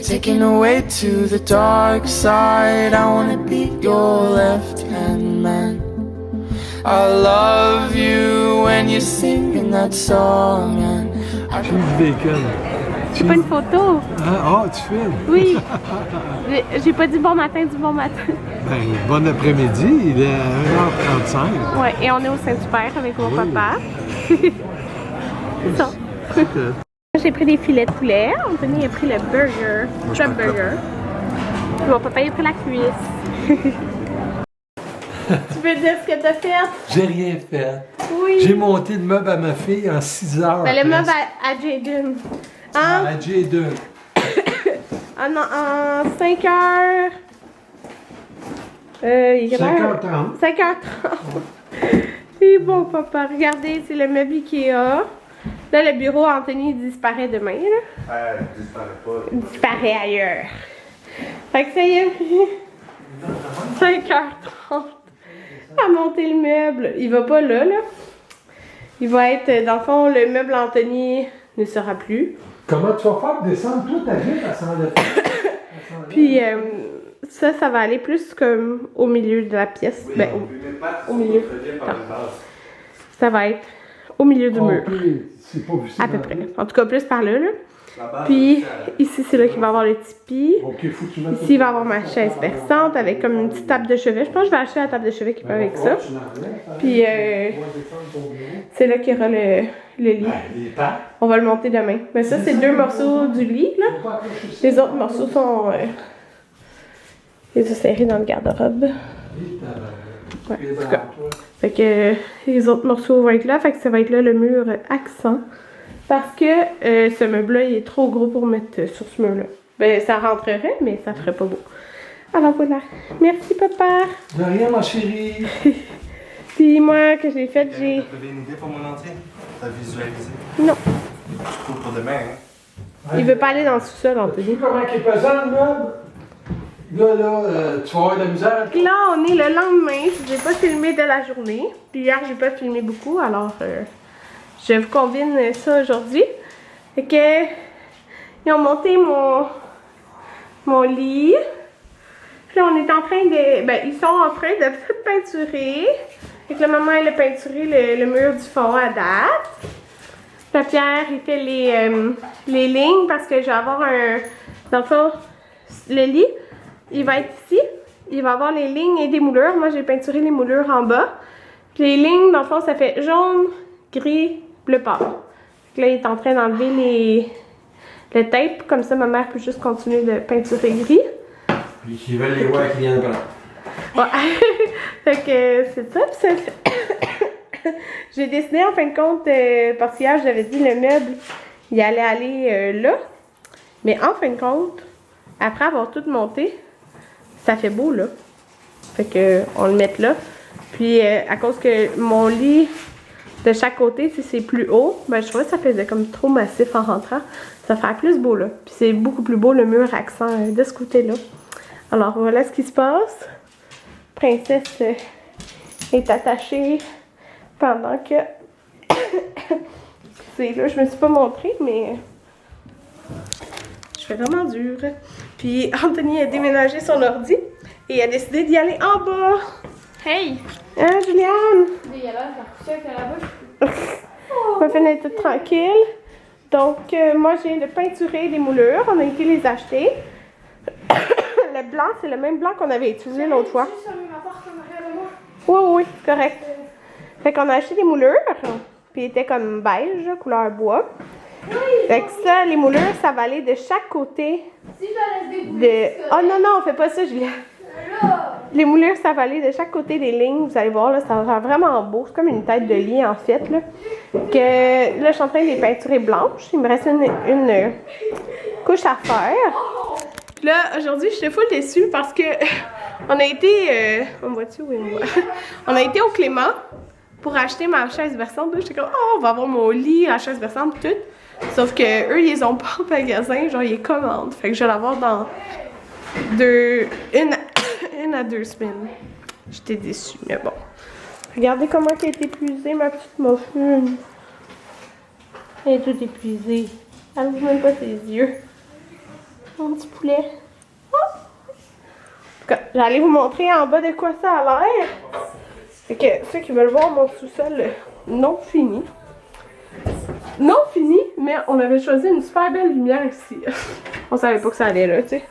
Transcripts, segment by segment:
taken away to the dark side. I wanna be your left-hand man. I love you when you're singing that song and Cheese bacon. C'est pas une photo. Ah, tu filmes? Oui. J'ai pas dit bon matin du bon matin. Ben, bon après-midi, il est à 1h35. Ouais, et on est au Saint-Hubert avec mon papa. C'est ça. J'ai pris des filets de poulet. Anthony a pris le burger, crab burger. Mon papa il a pris la cuisse. Tu veux dire ce que t'as fait? J'ai rien fait. Oui. J'ai monté le meuble à ma fille en 6 heures. Ben, le meuble à Jaden. Hein? À J2. En 5 heures. Il est 5h30. 5h30. C'est bon, papa. Regardez, c'est le meuble Ikea. Là, le bureau Anthony disparaît demain. Là. Disparaît pas. Il disparaît ailleurs. Fait que ça y est, 5h30 à monter le meuble. Il va pas là, là. Il va être, dans le fond, le meuble Anthony ne sera plus. Comment tu vas faire pour descendre toute ta vie à 100 Puis ça va aller plus comme au milieu de la pièce. Oui, Ben, au milieu. Ça va être au milieu du mur. C'est pas À peu près. En tout cas, plus par là, là. Puis ici, c'est là qu'il va y avoir le tipi. Ici, il va y avoir ma chaise berçante avec comme une petite table de chevet. Je pense que je vais acheter la table de chevet qui va avec ça. Puis c'est là qu'il y aura le lit. On va le monter demain. Mais ça, c'est 2 morceaux du lit, là. Les autres morceaux sont serrés dans le garde-robe. Ouais, en tout cas. Fait que les autres morceaux vont être là. Fait que ça va être là le mur accent. Parce que ce meuble-là, il est trop gros pour mettre sur ce mur-là. Ben, ça rentrerait, mais ça ferait pas beau. Alors voilà. Merci, papa. De rien, ma chérie. Puis moi, que j'ai fait, j'ai... T'avais une idée pour mon entrée? T'as visualisé? Non. Je trouve pour demain, hein? Il veut pas aller dans le sous-sol, Anthony. Tu sais comment il est pesant, le meuble? Là, tu vas avoir de la misère. Puis là, on est le lendemain. J'ai pas filmé de la journée. Puis hier, j'ai pas filmé beaucoup, alors... je vous combine ça aujourd'hui. Fait que ils ont monté mon lit. Puis là, on est en train de... Ben, ils sont en train de tout peinturer. Fait que la maman, elle a peinturé le mur du fond à date. La Pierre, il fait les lignes parce que je vais avoir un... Dans le fond, le lit, il va être ici. Il va avoir les lignes et des moulures. Moi, j'ai peinturé les moulures en bas. Puis les lignes, dans le fond, ça fait jaune, gris, bleu pâle. Là, il est en train d'enlever le tape. Comme ça, ma mère peut juste continuer de peinturer gris. Puis qui veulent les voir qui viennent blanc. Ouais. Fait que c'est ça. Puis j'ai décidé en fin de compte, parce qu'hier, j'avais dit le meuble, il allait aller là. Mais en fin de compte, après avoir tout monté, ça fait beau là. Fait que on le met là. Puis à cause que mon lit de chaque côté, si c'est plus haut, ben je trouvais que ça faisait comme trop massif en rentrant. Ça fait plus beau là. Puis c'est beaucoup plus beau le mur accent de ce côté-là. Alors voilà ce qui se passe. Princesse est attachée pendant que... c'est là, je me suis pas montrée, mais... je fais vraiment dur. Puis Anthony a déménagé son ordi et a décidé d'y aller en bas. Hey! Hein, Juliane? Ma fenêtre est toute tranquille. Donc, moi, j'ai le peinturé des moulures. On a été les acheter. Le blanc, c'est le même blanc qu'on avait utilisé l'autre fois. Oui, oui, c'est correct. Fait qu'on a acheté des moulures. Puis, ils étaient comme beige, couleur bois. Fait que ça, les moulures, ça va aller de chaque côté. De... Oh non, non, on fait pas ça, Juliane. Les moulures, ça va aller de chaque côté des lignes. Vous allez voir, là, ça va faire vraiment beau. C'est comme une tête de lit, en fait. Là, là je suis en train de les peinturer blanches. Il me reste une couche à faire. Puis là, aujourd'hui, je suis full déçue parce que on a été... on me voit-tu? Oui, on me voit. On a été au Clément pour acheter ma chaise berçante. J'étais comme, oh, on va avoir mon lit, la chaise berçante, tout. Sauf que eux, ils ont pas en magasin. Genre, ils les commandent. Fait que je vais l'avoir dans une à 2 semaines. J'étais déçue, mais bon. Regardez comment elle est épuisée, ma petite muffin. Elle est toute épuisée. Elle n'ouvre même pas ses yeux. Mon petit poulet. Oh. En tout cas, j'allais vous montrer en bas de quoi ça a l'air. Fait que ceux qui veulent voir mon sous-sol non fini. Non fini, mais on avait choisi une super belle lumière ici. On savait pas que ça allait là, tu sais.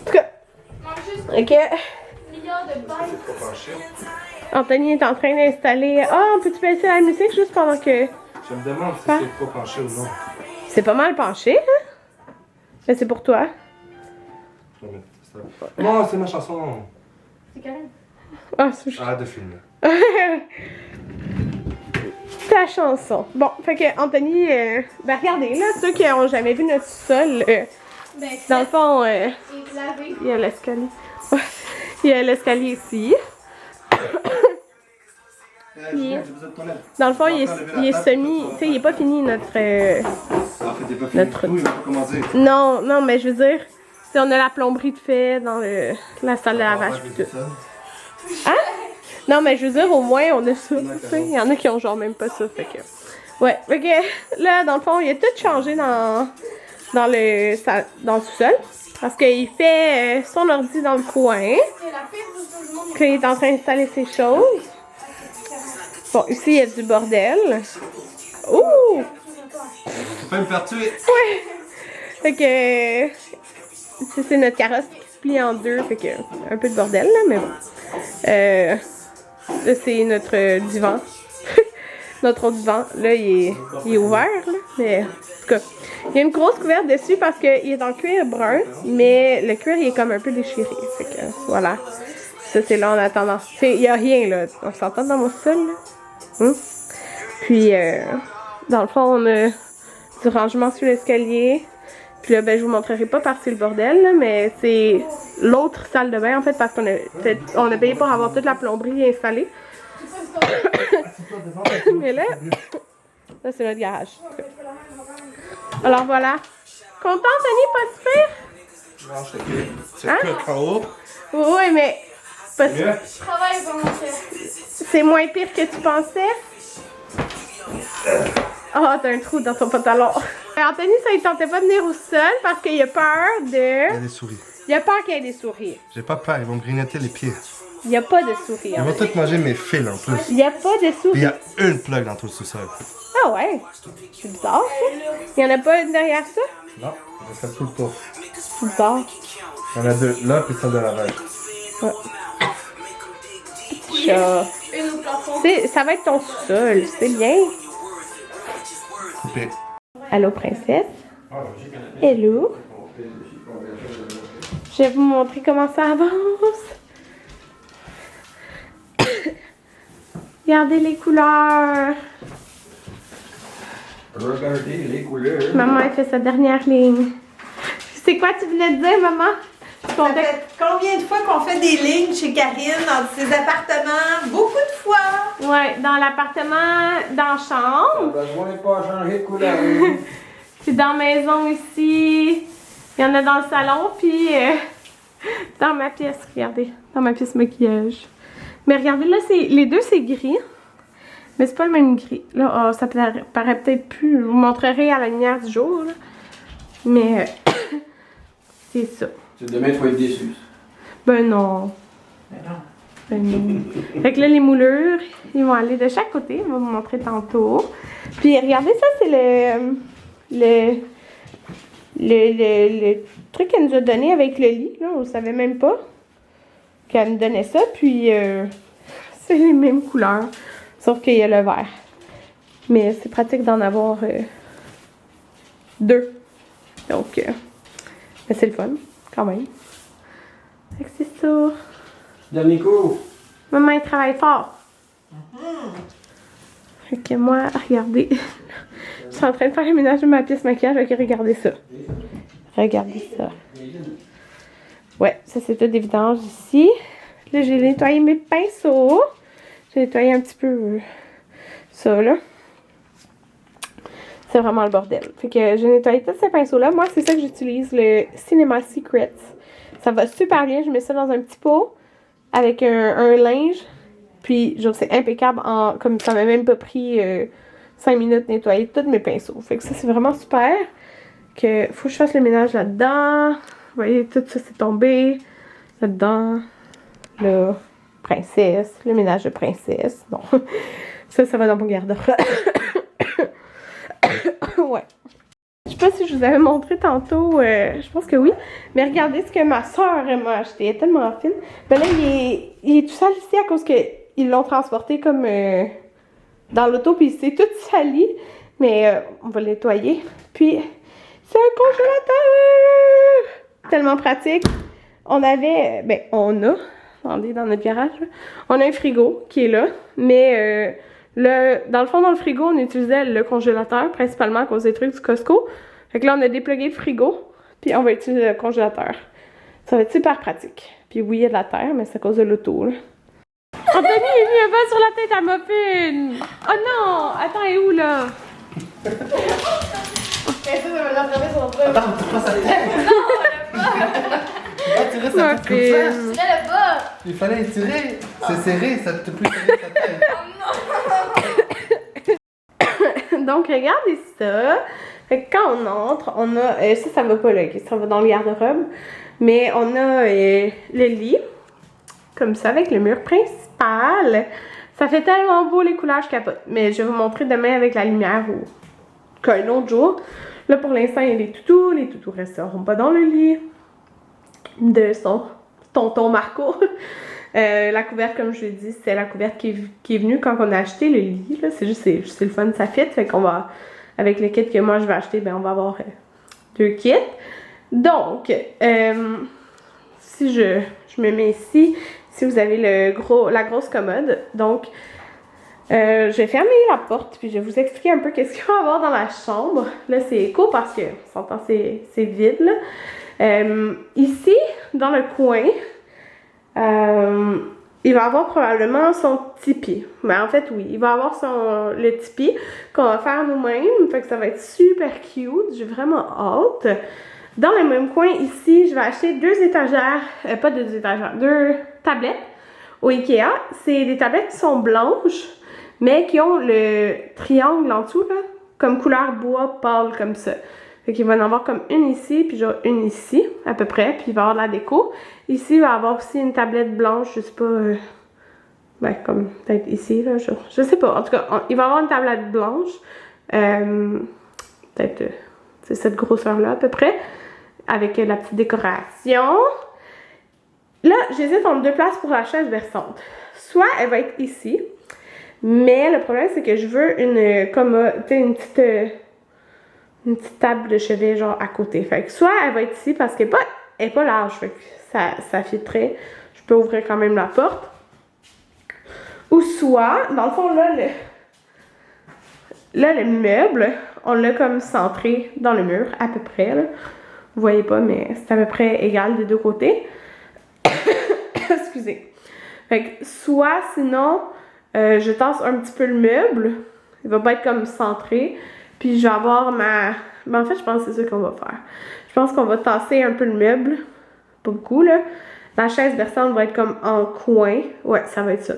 En tout cas, ok. Anthony est en train d'installer. Ah, on peut-tu baisser la musique juste pendant que. Je me demande si Hein? c'est trop penché ou non. C'est pas mal penché, hein? Mais c'est pour toi. Non, c'est ma chanson. C'est Karen. Ah, c'est juste. Arrête de filmer. Ta chanson. Bon, fait que Anthony, ben regardez, là, ceux qui ont jamais vu notre sol, dans le fond, il y a l'escalier. Il y a l'escalier ici. Puis, dans le fond, il est semi. Tu sais, il est pas fini notre. En fait, t'es pas fini. Notre- Oui, comment dire. Non, non, mais je veux dire, tu sais, on a la plomberie de fait dans la salle de lavage. Pis tout. Hein? Non, mais je veux dire, au moins, on a ça. Tu sais, il y en a qui ont genre même pas ça. Fait que. Ouais, fait que là, dans le fond, il a tout changé dans le sous-sol. Parce qu'il fait son ordi dans le coin. Puis il est en train d'installer ses choses. Bon, ici, il y a du bordel. Ouh! Tu peux me faire tuer. Ouais! Fait que. Ici, c'est notre carrosse qui se plie en deux. Fait que. Un peu de bordel, là, mais bon. Là, c'est notre divan. Notre autre divan. Là, il est ouvert, là. Mais, en tout cas, il y a une grosse couverte dessus parce qu'il est en cuir brun. Mais le cuir, il est comme un peu déchiré. Fait que, voilà. Ça, c'est là en attendant. Il n'y a rien, là. On s'entend dans mon sol, là. Puis, dans le fond, on a du rangement sur l'escalier. Puis là, ben, je vous montrerai pas parce que c'est le bordel, là, mais c'est l'autre salle de bain, en fait, parce qu'on a payé pour avoir toute la plomberie installée. Mais là, c'est notre garage. Alors voilà. Content, Tony, pas super? Non, c'est Hein? que chaos. Oui, mais pas Mieux. c'est moins pire que tu pensais? Oh, t'as un trou dans ton pantalon. Anthony, ça ne tentait pas de venir au sol parce qu'il a peur Il y a de... des souris. Il a peur qu'il y ait des souris. J'ai pas peur, ils vont me grignoter les pieds. Il n'y a pas de souris. Ils Hein. vont tous manger mes fils en plus. Il n'y a pas de Puis il souris. y a une plug dans tout le sous-sol. Ah ouais? C'est bizarre, ça. Il n'y en a pas une derrière ça? Non, je fais tout le tour. C'est bizarre. Il y en a deux, là puis celle de la veille. Chat. Ça va être ton sous-sol, c'est bien. Coupé. Allô, princesse? Hello? Je vais vous montrer comment ça avance. Regardez les couleurs. Regardez les couleurs. Maman, elle fait sa dernière ligne. C'est quoi tu venais de dire, maman? Ça fait combien de fois qu'on fait des lignes chez Karine dans ses appartements? Beaucoup de fois! Ouais, dans l'appartement, dans la chambre. Besoin de pas changer de couleur. Puis dans la maison ici. Il y en a dans le salon, puis dans ma pièce, regardez. Dans ma pièce maquillage. Mais regardez, là, les deux, c'est gris. Mais c'est pas le même gris. Là, ça paraît peut-être plus. Je vous montrerai à la lumière du jour, là. Mais c'est ça. Demain, tu vas être déçu. Ben non. Ben non. Fait que là, les moulures, ils vont aller de chaque côté. On va vous montrer tantôt. Puis regardez, ça, c'est le truc qu'elle nous a donné avec le lit. Là, on ne savait même pas qu'elle nous donnait ça. Puis c'est les mêmes couleurs. Sauf qu'il y a le vert. Mais c'est pratique d'en avoir deux. Donc, mais c'est le fun, quand même. Fait que c'est ça. Dernier coup. Maman, elle travaille fort. Fait que moi, regardez. Je suis en train de faire le ménage de ma pièce maquillage. Fait que regardez ça. Regardez ça. Ouais, ça c'est tout des vidanges ici. Là, j'ai nettoyé mes pinceaux. J'ai nettoyé un petit peu ça, là. C'est vraiment le bordel. Fait que j'ai nettoyé tous ces pinceaux-là. Moi, c'est ça que j'utilise, le Cinema Secrets. Ça va super bien. Je mets ça dans un petit pot avec un linge. Puis, genre, c'est impeccable. Comme ça m'a même pas pris 5 minutes de nettoyer tous mes pinceaux. Fait que ça, c'est vraiment super. Que faut que je fasse le ménage là-dedans. Vous voyez, tout ça c'est tombé. Là-dedans, là, princesse, le ménage de princesse. Non, ça va dans mon garde-robe. Ouais. Je sais pas si je vous avais montré tantôt, je pense que oui. Mais regardez ce que ma soeur m'a acheté. Elle est tellement fine. Ben là, il est tout sale ici à cause qu'ils l'ont transporté comme dans l'auto. Puis c'est tout sali. Mais on va le nettoyer. Puis c'est un congélateur! Tellement pratique. On avait, attendez, dans notre garage, là, on a un frigo qui est là. Mais dans le fond, dans le frigo, on utilisait le congélateur, principalement à cause des trucs du Costco. Fait que là, on a déplugué le frigo, puis on va utiliser le congélateur. Ça va être super pratique. Puis oui, il y a de la terre, mais c'est à cause de l'auto, là. Anthony est venu un peu sur la tête à Muffin! Oh non! Attends, elle est où, là? Attends, tu prends sa tête! Ah, tirer sa tête comme ça! le bas! Il fallait étirer! C'est serré, ça te peut serrer sa tête! Donc, regardez ça. Fait que quand on entre, on a... ça va pas là, ça va dans le garde-robe. Mais on a le lit, comme ça, avec le mur principal. Ça fait tellement beau, les couleurs, je capote. Mais je vais vous montrer demain avec la lumière ou qu'un autre jour. Là, pour l'instant, il y a les toutous. Les toutous resteront pas dans le lit de son tonton Marco. La couverte, comme je l'ai dit, c'est la couverte qui est venue quand on a acheté le lit. C'est juste le fun, ça fit. Fait qu'on va, avec le kit que moi je vais acheter, ben on va avoir 2 kits. Donc, si je me mets ici, si vous avez la grosse commode, donc je vais fermer la porte puis je vais vous expliquer un peu qu'est-ce qu'il va y avoir dans la chambre. Là, c'est cool parce que, on s'entend, c'est vide là. Ici, dans le coin, il va avoir probablement son tipi. Mais en fait, oui, il va avoir le tipi qu'on va faire nous-mêmes. Fait que ça va être super cute. J'ai vraiment hâte. Dans le même coin, ici, je vais acheter 2 étagères, pas 2 étagères, 2 tablettes au Ikea. C'est des tablettes qui sont blanches, mais qui ont le triangle en dessous, là, comme couleur bois pâle, comme ça. Fait qu'il va y en avoir comme une ici, puis genre une ici, à peu près, puis il va y avoir de la déco. Ici, il va y avoir aussi une tablette blanche, je sais pas, comme peut-être ici, là, je sais pas. En tout cas, il va y avoir une tablette blanche, peut-être, c'est cette grosseur-là, à peu près, avec la petite décoration. Là, j'hésite entre 2 places pour la chaise versante. Soit elle va être ici, mais le problème, c'est que je veux une petite table de chevet genre à côté. Fait que soit elle va être ici parce qu'elle est pas large. Fait que ça fitterait. Je peux ouvrir quand même la porte. Ou soit, dans le fond, là, le meuble, on l'a comme centré dans le mur, à peu près. Là. Vous voyez pas, mais c'est à peu près égal des 2 côtés. Excusez. Fait que soit, sinon, je tasse un petit peu le meuble. Il va pas être comme centré. Puis je vais avoir en fait, je pense que c'est ça qu'on va faire. Je pense qu'on va tasser un peu le meuble. Pas beaucoup, là. La chaise versante va être comme en coin. Ouais, ça va être ça.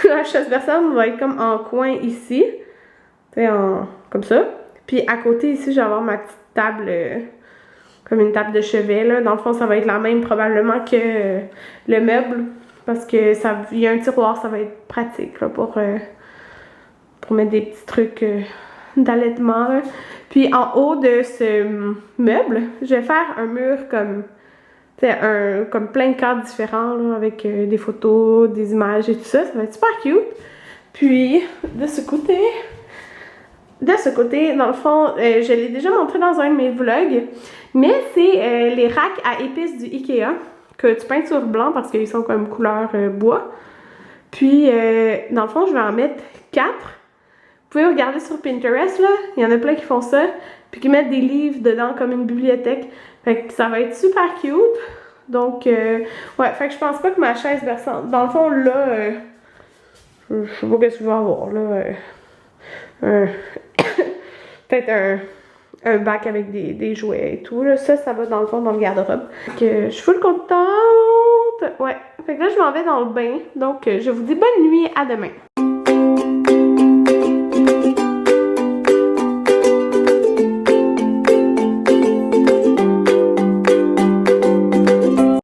La chaise versante va être comme en coin ici. Tu sais, comme ça. Puis à côté, ici, je vais avoir ma petite table, comme une table de chevet, là. Dans le fond, ça va être la même probablement que le meuble. Parce que il y a un tiroir, ça va être pratique, là, pour mettre des petits trucs... d'allaitement. Là. Puis en haut de ce meuble, je vais faire un mur comme plein de cadres différents là, avec des photos, des images et tout ça. Ça va être super cute. Puis de ce côté, dans le fond, je l'ai déjà montré dans un de mes vlogs, mais c'est les racks à épices du Ikea que tu peintures blanc parce qu'ils sont comme couleur bois. Puis dans le fond, je vais en mettre 4. Vous pouvez regarder sur Pinterest, là. Il y en a plein qui font ça. Puis qui mettent des livres dedans comme une bibliothèque. Fait que ça va être super cute. Donc, ouais. Fait que je pense pas que ma chaise versante... Dans le fond, là... je sais pas qu'est-ce que je vais avoir, là. Peut-être un bac avec des jouets et tout, là. Ça va dans le fond dans le garde-robe. Que je suis full contente. Ouais. Fait que là, je m'en vais dans le bain. Donc, je vous dis bonne nuit. À demain.